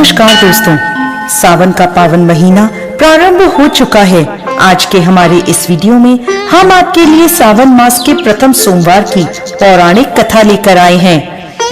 नमस्कार दोस्तों, सावन का पावन महीना प्रारंभ हो चुका है। आज के हमारे इस वीडियो में हम आपके लिए सावन मास के प्रथम सोमवार की पौराणिक कथा लेकर आए हैं।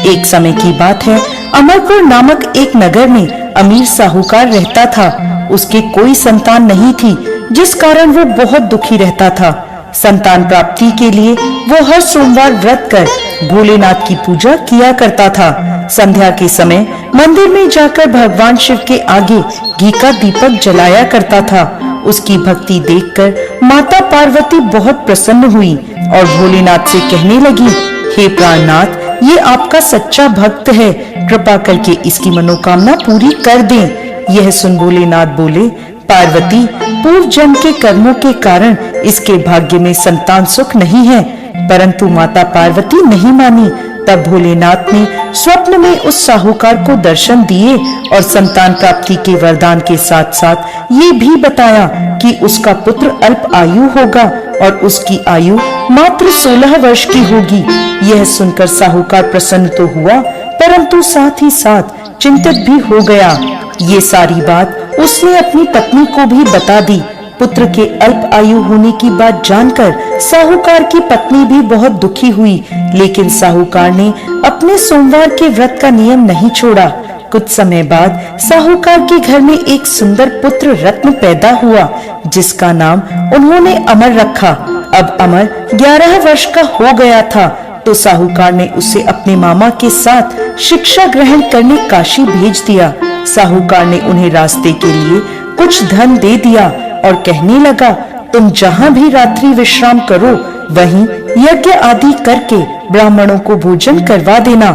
एक समय की बात है, अमरपुर नामक एक नगर में अमीर साहूकार रहता था। उसके कोई संतान नहीं थी, जिस कारण वो बहुत दुखी रहता था। संतान प्राप्ति के लिए वो हर सोमवार व्रत कर भोलेनाथ की पूजा किया करता था। संध्या के समय मंदिर में जाकर भगवान शिव के आगे घी का दीपक जलाया करता था। उसकी भक्ति देखकर माता पार्वती बहुत प्रसन्न हुई और भोलेनाथ से कहने लगी, हे प्राणनाथ, ये आपका सच्चा भक्त है, कृपा करके इसकी मनोकामना पूरी कर दें। यह सुन भोलेनाथ बोले, पार्वती, पूर्व जन्म के कर्मों के कारण इसके भाग्य में संतान सुख नहीं है। परंतु माता पार्वती नहीं मानी। तब भोलेनाथ ने स्वप्न में उस साहूकार को दर्शन दिए और संतान प्राप्ति के वरदान के साथ साथ ये भी बताया कि उसका पुत्र अल्प आयु होगा और उसकी आयु मात्र 16 वर्ष की होगी। यह सुनकर साहूकार प्रसन्न तो हुआ, परंतु साथ ही साथ चिंतित भी हो गया। ये सारी बात उसने अपनी पत्नी को भी बता दी। पुत्र के अल्प आयु होने की बात जानकर साहूकार की पत्नी भी बहुत दुखी हुई, लेकिन साहूकार ने अपने सोमवार के व्रत का नियम नहीं छोड़ा। कुछ समय बाद साहूकार के घर में एक सुंदर पुत्र रत्न पैदा हुआ, जिसका नाम उन्होंने अमर रखा। अब अमर 11 वर्ष का हो गया था, तो साहूकार ने उसे अपने मामा के साथ शिक्षा ग्रहण करने काशी भेज दिया। साहूकार ने उन्हें रास्ते के लिए कुछ धन दे दिया और कहने लगा, तुम जहाँ भी रात्रि विश्राम करो, वहीं यज्ञ आदि करके ब्राह्मणों को भोजन करवा देना।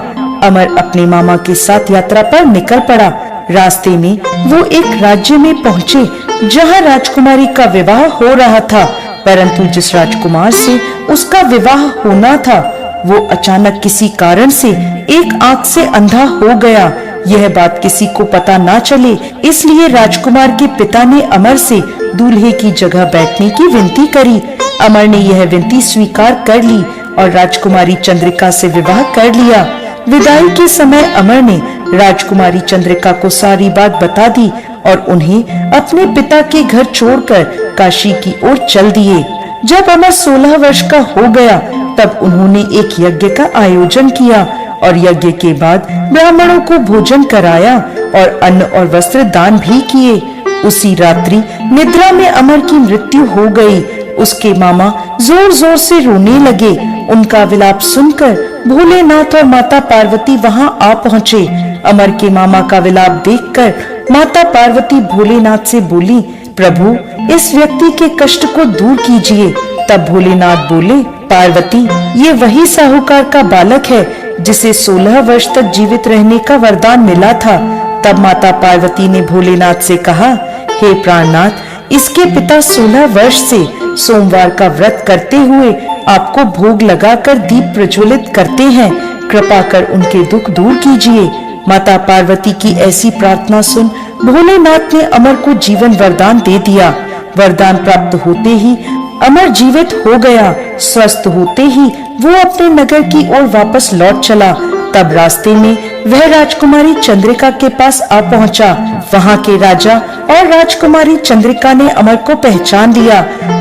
अमर अपने मामा के साथ यात्रा पर निकल पड़ा। रास्ते में वो एक राज्य में पहुँचे, जहाँ राजकुमारी का विवाह हो रहा था। परंतु जिस राजकुमार से उसका विवाह होना था, वो अचानक किसी कारण से एक आंख से अंधा हो गया। यह बात किसी को पता ना चले, इसलिए राजकुमार के पिता ने अमर से दूल्हे की जगह बैठने की विनती करी। अमर ने यह विनती स्वीकार कर ली और राजकुमारी चंद्रिका से विवाह कर लिया। विदाई के समय अमर ने राजकुमारी चंद्रिका को सारी बात बता दी और उन्हें अपने पिता के घर छोड़कर काशी की ओर चल दिए। जब अमर 16 वर्ष का हो गया, तब उन्होंने एक यज्ञ का आयोजन किया और यज्ञ के बाद ब्राह्मणों को भोजन कराया और अन्न और वस्त्र दान भी किए। उसी रात्रि निद्रा में अमर की मृत्यु हो गई। उसके मामा जोर जोर से रोने लगे। उनका विलाप सुनकर भोलेनाथ और माता पार्वती वहां आ पहुँचे। अमर के मामा का विलाप देखकर माता पार्वती भोलेनाथ से बोली, प्रभु, इस व्यक्ति के कष्ट को दूर कीजिए। तब भोलेनाथ बोले, पार्वती, ये वही साहूकार का बालक है जिसे 16 वर्ष तक जीवित रहने का वरदान मिला था। तब माता पार्वती ने भोलेनाथ से कहा, हे प्राणनाथ, इसके पिता 16 वर्ष से सोमवार का व्रत करते हुए आपको भोग लगाकर दीप प्रज्वलित करते हैं। कृपा कर उनके दुख दूर कीजिए। माता पार्वती की ऐसी प्रार्थना सुन भोलेनाथ ने अमर को जीवन वरदान दे दिया। वरदान प्राप्त होते ही अमर जीवित हो गया। स्वस्थ होते ही वो अपने नगर की ओर वापस लौट चला। तब रास्ते में वह राजकुमारी चंद्रिका के पास आ पहुंचा। वहां के राजा और राजकुमारी चंद्रिका ने अमर को पहचान लिया।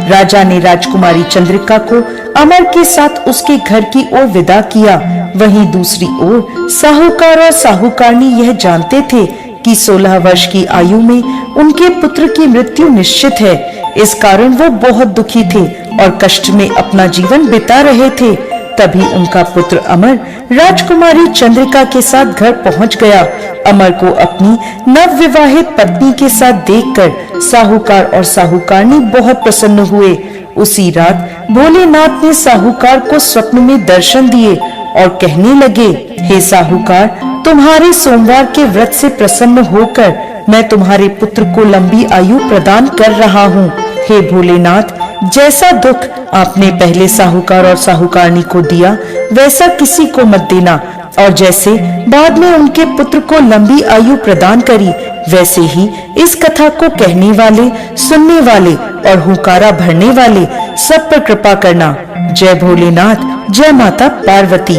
राजा ने राजकुमारी चंद्रिका को अमर के साथ उसके घर की ओर विदा किया। वहीं दूसरी ओर साहूकार और साहूकारनी यह जानते थे कि 16 वर्ष की आयु में उनके पुत्र की मृत्यु निश्चित है। इस कारण वो बहुत दुखी थे और कष्ट में अपना जीवन बिता रहे थे। तभी उनका पुत्र अमर राजकुमारी चंद्रिका के साथ घर पहुंच गया। अमर को अपनी नवविवाहित पत्नी के साथ देखकर साहूकार और साहूकारनी बहुत प्रसन्न हुए। उसी रात भोलेनाथ ने साहूकार को स्वप्न में दर्शन दिए और कहने लगे, हे साहूकार, तुम्हारे सोमवार के व्रत से प्रसन्न होकर मैं तुम्हारे पुत्र को लंबी आयु प्रदान कर रहा हूँ। हे भोलेनाथ, जैसा दुख आपने पहले साहूकार और साहूकारनी को दिया, वैसा किसी को मत देना, और जैसे बाद में उनके पुत्र को लंबी आयु प्रदान करी, वैसे ही इस कथा को कहने वाले, सुनने वाले और हुंकारा भरने वाले सब पर कृपा करना। जय भोलेनाथ, जय माता पार्वती।